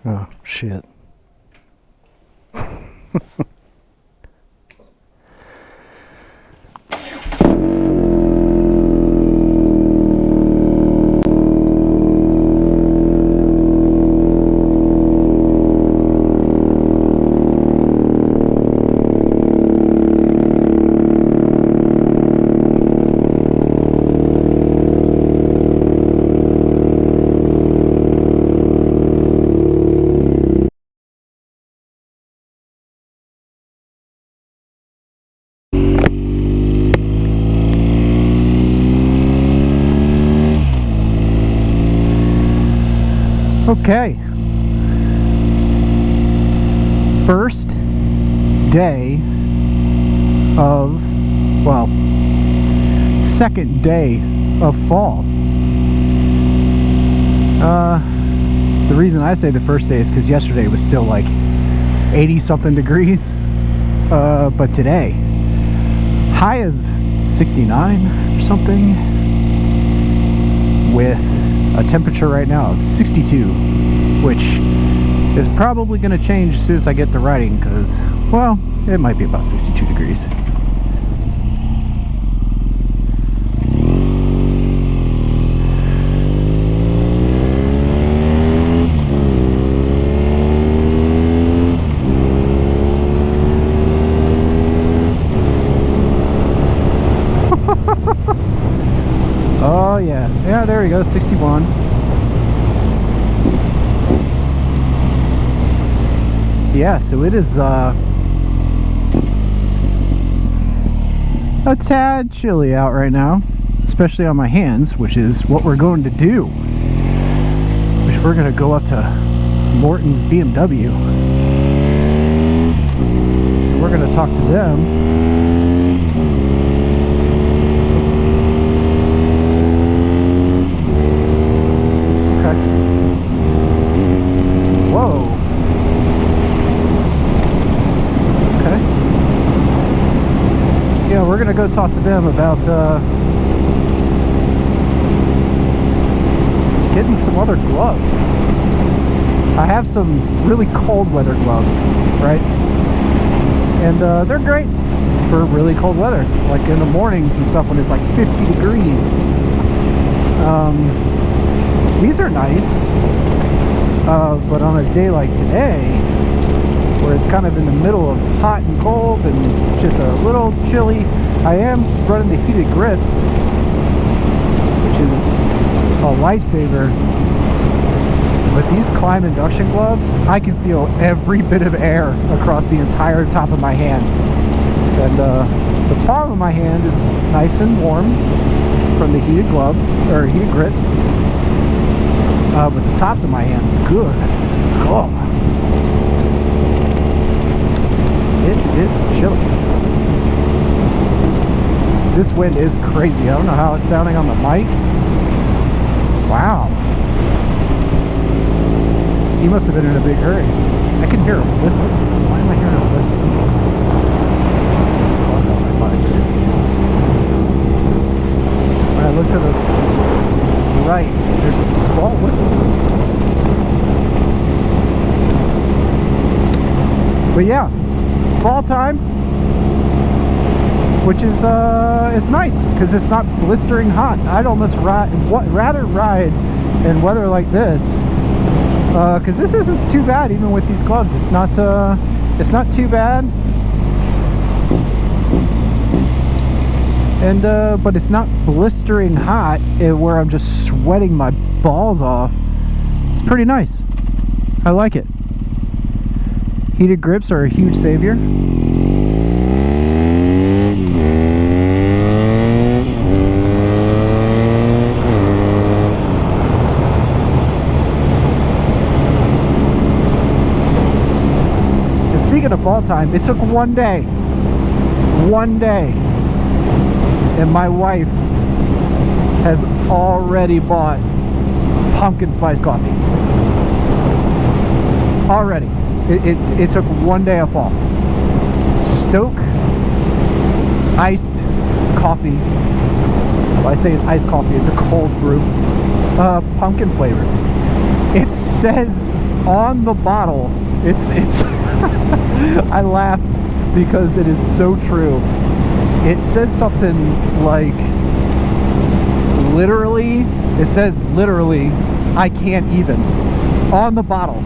Oh, shit. Okay, first day of, well, second day of fall. The reason I say the first day is because yesterday was still like 80 something degrees, but today, high of 69 or something, with a temperature right now of 62, which is probably going to change as soon as I get to riding, because, well, it might be about 62 degrees. Oh yeah, yeah, there we go, 61. Yeah, so it is a tad chilly out right now, especially on my hands, which is what we're going to do. Which we're going to go up to Morton's BMW. And we're going to talk to them. We're gonna go talk to them about getting some other gloves. I have some really cold weather gloves, right? And they're great for really cold weather, like in the mornings and stuff when it's like 50 degrees. These are nice, but on a day like today, where it's kind of in the middle of hot and cold and just a little chilly, I am running the heated grips, which is a lifesaver. But these climb induction gloves, I can feel every bit of air across the entire top of my hand. And the palm of my hand is nice and warm from the heated gloves, or heated grips. But the tops of my hands is good. Cool. It is chilly. This wind is crazy. I don't know how it's sounding on the mic. Wow. He must have been in a big hurry. I can hear him whistle. Why am I hearing him whistle? When I look to the right, there's a small whistle. But yeah, fall time, which is it's nice because it's not blistering hot. I'd almost rather ride in weather like this, because this isn't too bad. Even with these gloves, it's not too bad. And but it's not blistering hot where I'm just sweating my balls off. It's pretty nice. I like it. Heated grips are a huge savior. And speaking of fall time, it took one day, and my wife has already bought pumpkin spice coffee. Already. It took one day of fall. Stoke iced coffee. Well, I say it's iced coffee, it's a cold brew. Pumpkin flavored. It says on the bottle, it's I laugh because it is so true. It says something like, literally, it says literally, I can't even, on the bottle.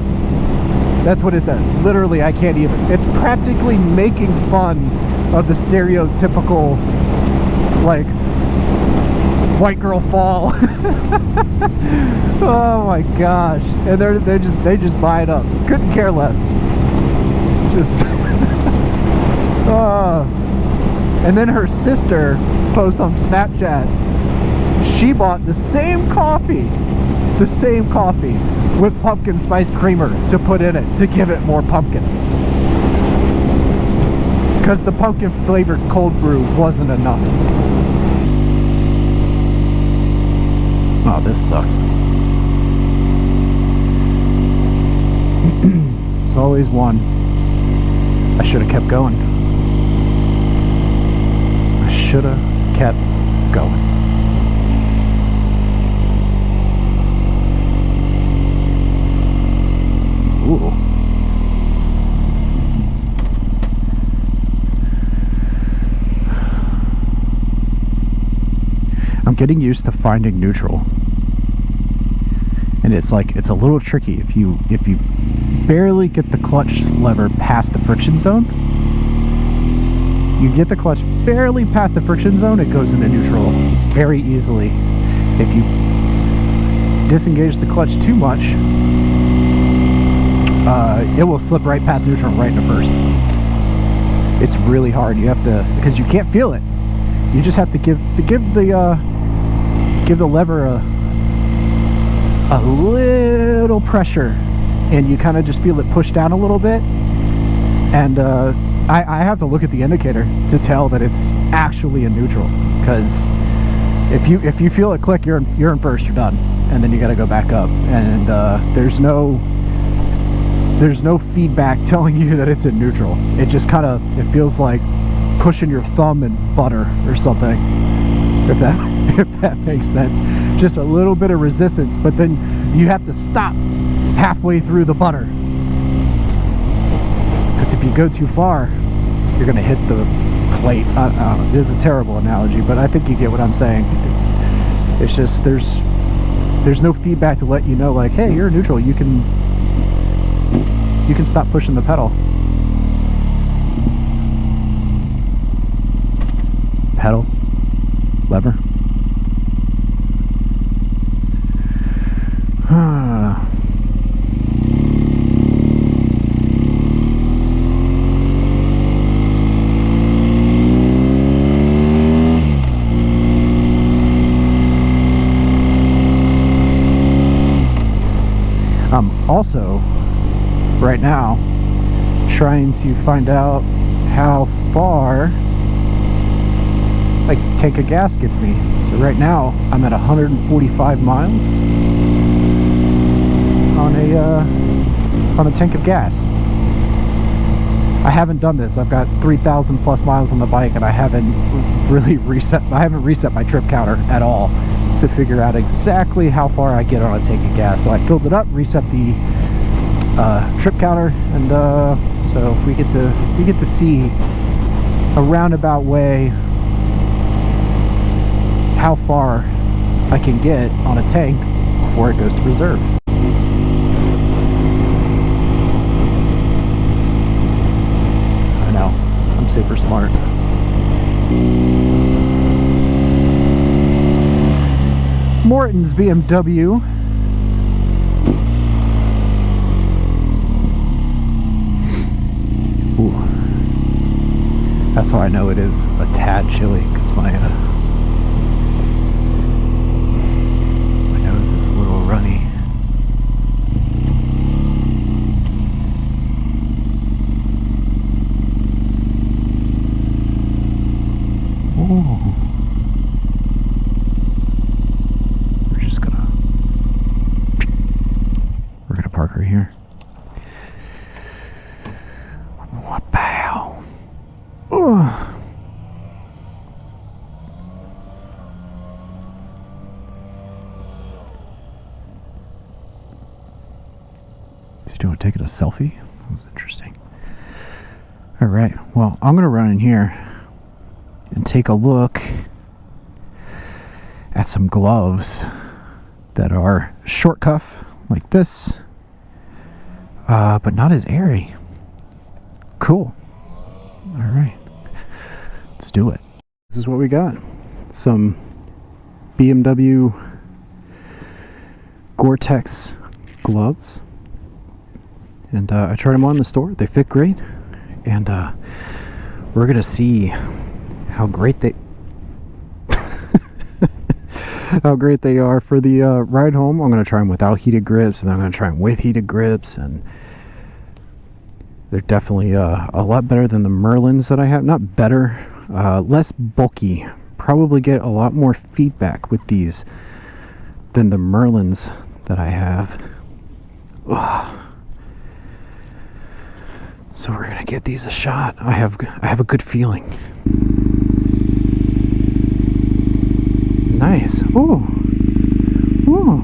That's what it says, literally, I can't even. It's practically making fun of the stereotypical, like, white girl fall. Oh my gosh. And they just buy it up. Couldn't care less. Just and then her sister posts on Snapchat, she bought the same coffee with pumpkin spice creamer to put in it to give it more pumpkin, because the pumpkin flavored cold brew wasn't enough. Oh, this sucks. It's always one. I should have kept going. I should have kept going. Ooh. I'm getting used to finding neutral. And it's like, it's a little tricky. If you barely get the clutch lever past the friction zone, you get the clutch barely past the friction zone, it goes into neutral very easily. If you disengage the clutch too much, it will slip right past neutral, right into first. It's really hard. You have to, because you can't feel it. You just have to give the lever a little pressure, and you kind of just feel it push down a little bit. And I have to look at the indicator to tell that it's actually in neutral, because if you feel it click, you're in first, you're done, and then you got to go back up, and there's no feedback telling you that it's in neutral. It just kind of, it feels like pushing your thumb in butter or something, if that makes sense. Just a little bit of resistance, but then you have to stop halfway through the butter, because if you go too far, you're gonna hit the plate. I don't know, this is a terrible analogy, but I think you get what I'm saying. It's just there's no feedback to let you know, like, hey, you're neutral, you can stop pushing the pedal. Pedal, lever. I'm also right now trying to find out how far like tank of gas gets me. So right now I'm at 145 miles on a tank of gas. I haven't done this. I've got 3,000 plus miles on the bike, and I haven't reset my trip counter at all to figure out exactly how far I get on a tank of gas. So I filled it up, reset the trip counter, and so we get to see a roundabout way how far I can get on a tank before it goes to reserve. I know, I'm super smart. Morton's BMW. Ooh. That's how I know it is a tad chilly, because my nose is a little runny. Ooh. We're gonna park right here. Wow. Is he doing taking a selfie? That was interesting. All right. Well, I'm gonna run in here and take a look at some gloves that are short cuff like this, but not as airy. Cool. All right. Let's do it. This is what we got. Some BMW Gore-Tex gloves. And I tried them on in the store. They fit great. And we're going to see how great they how great they are for the ride home. I'm going to try them without heated grips, and then I'm going to try them with heated grips, and they're definitely a lot better than the Merlins that I have. Not better, less bulky. Probably get a lot more feedback with these than the Merlins that I have. Ugh. So we're gonna get these a shot. I have a good feeling. Nice. Ooh. Ooh.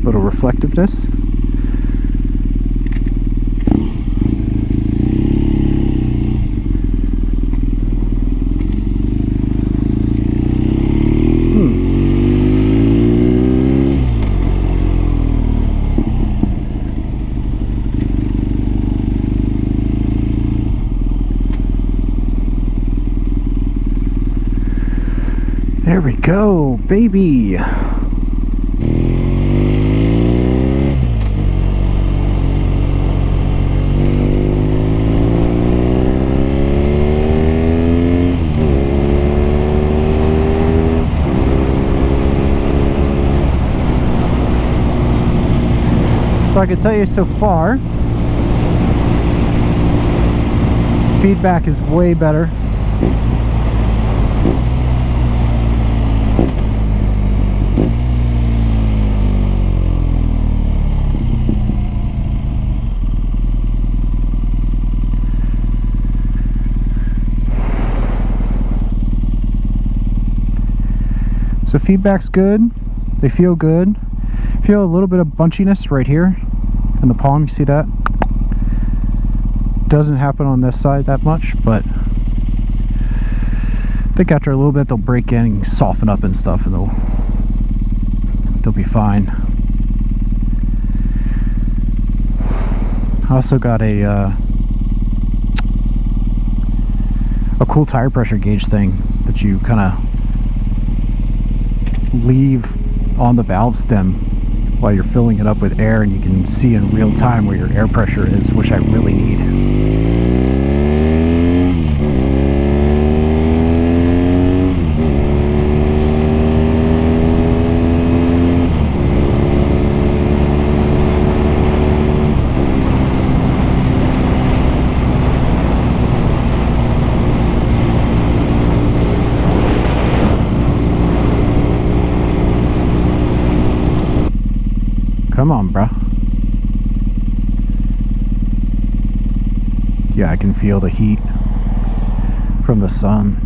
Little reflectiveness. There we go, baby. So I can tell you so far, feedback is way better. So feedback's good. They feel good. Feel a little bit of bunchiness right here in the palm. You see that? Doesn't happen on this side that much, but I think after a little bit they'll break in and soften up and stuff, and they'll be fine. I also got a cool tire pressure gauge thing that you kind of leave on the valve stem while you're filling it up with air, and you can see in real time where your air pressure is, which I really need. Come on, bro. Yeah, I can feel the heat from the sun.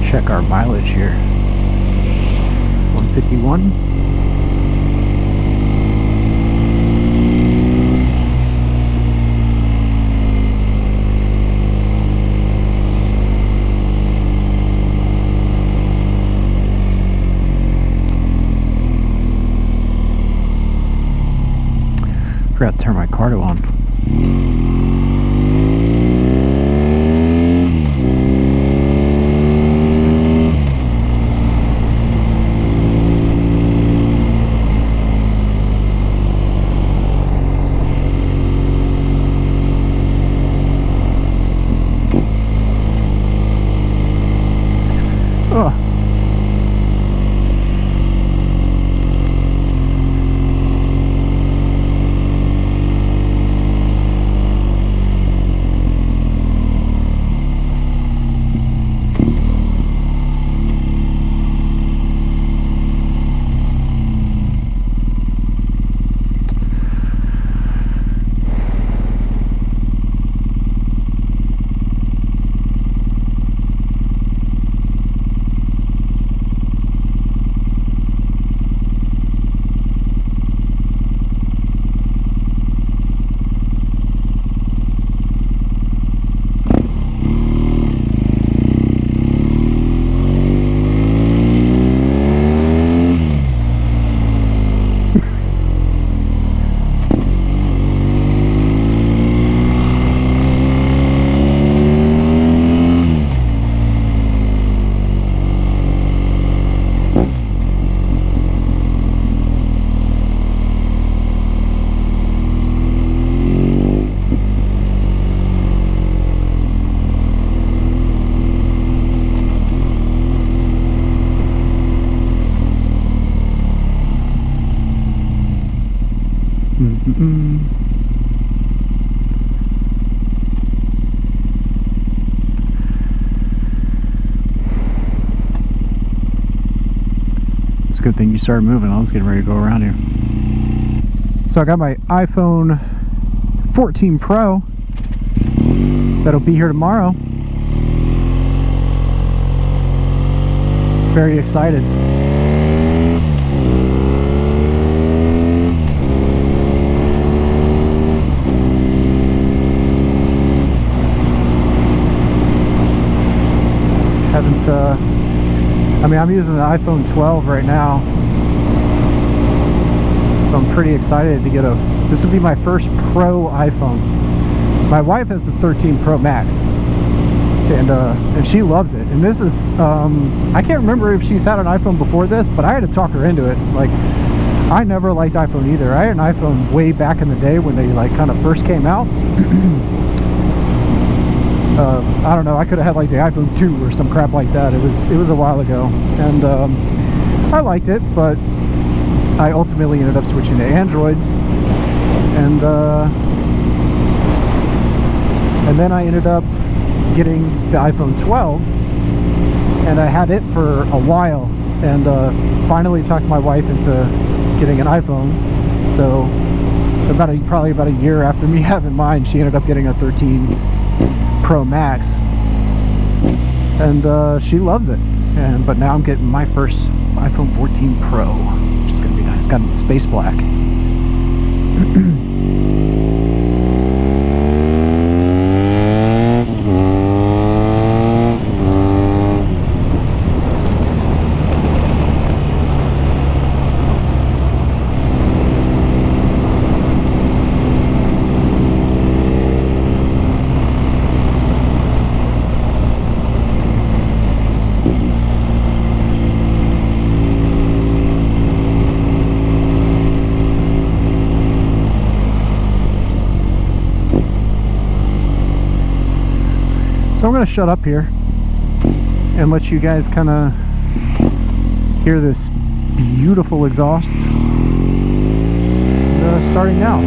Check our mileage here. 151. Forgot to turn my cardo on. It's a good thing you started moving. I was getting ready to go around here. So I got my iPhone 14 Pro that'll be here tomorrow. Very excited. I mean, I'm using the iPhone 12 right now, so I'm pretty excited to get this will be my first Pro iPhone. My wife has the 13 Pro Max, and she loves it. And this is, I can't remember if she's had an iPhone before this, but I had to talk her into it. Like, I never liked iPhone either. I had an iPhone way back in the day when they like kind of first came out. I don't know, I could have had like the iPhone 2 or some crap like that. It was a while ago, and I liked it, but I ultimately ended up switching to Android, and then I ended up getting the iPhone 12, and I had it for a while, and finally talked my wife into getting an iPhone. So probably about a year after me having mine, she ended up getting a 13 Pro Max, and she loves it. But now I'm getting my first iPhone 14 Pro, which is gonna be nice. Got it in space black. So I'm going to shut up here and let you guys kind of hear this beautiful exhaust starting now.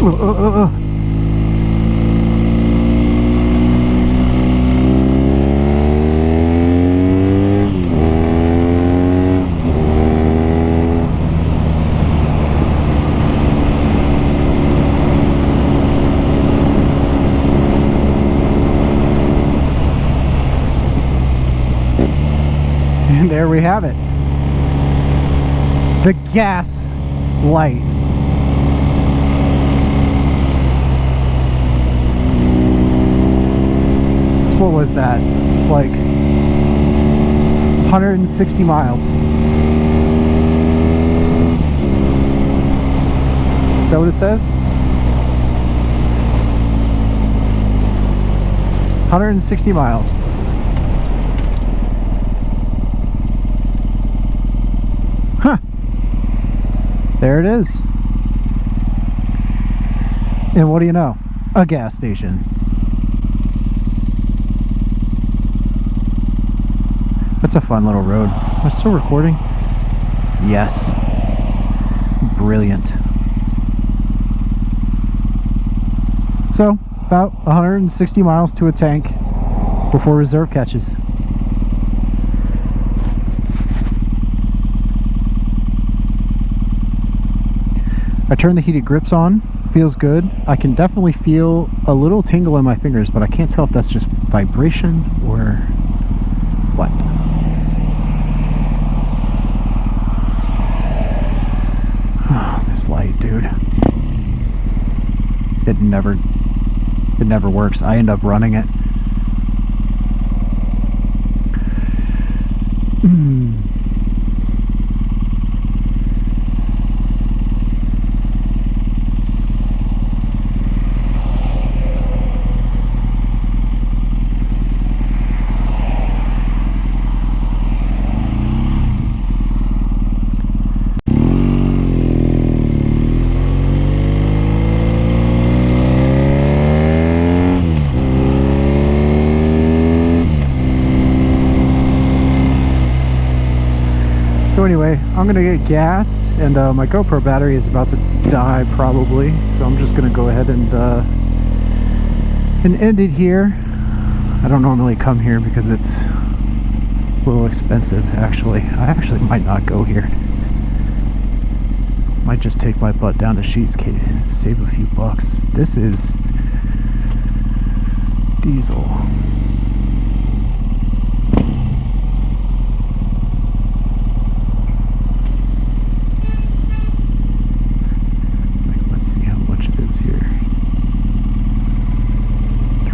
And there we have it. The gas light. So what was that? Like 160 miles. Is that what it says? 160 miles. Huh. There it is. And what do you know? A gas station. That's a fun little road. Am I still recording? Yes. Brilliant. So, about 160 miles to a tank before reserve catches. I turned the heated grips on. Feels good. I can definitely feel a little tingle in my fingers, but I can't tell if that's just vibration or what. Oh, this light, dude. It never works. I end up running it. So anyway, I'm gonna get gas, and my GoPro battery is about to die probably, so I'm just gonna go ahead and end it here. I don't normally come here because it's a little expensive. Actually, I actually might not go here. Might just take my butt down to Sheets Cave, save a few bucks. This is diesel.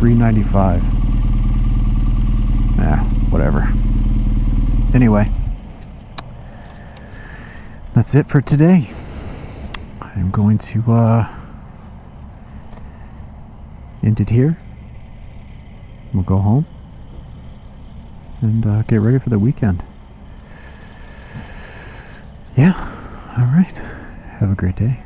$3.95. Whatever. Anyway, that's it for today. I'm going to end it here. We'll go home and get ready for the weekend. Yeah. All right. Have a great day.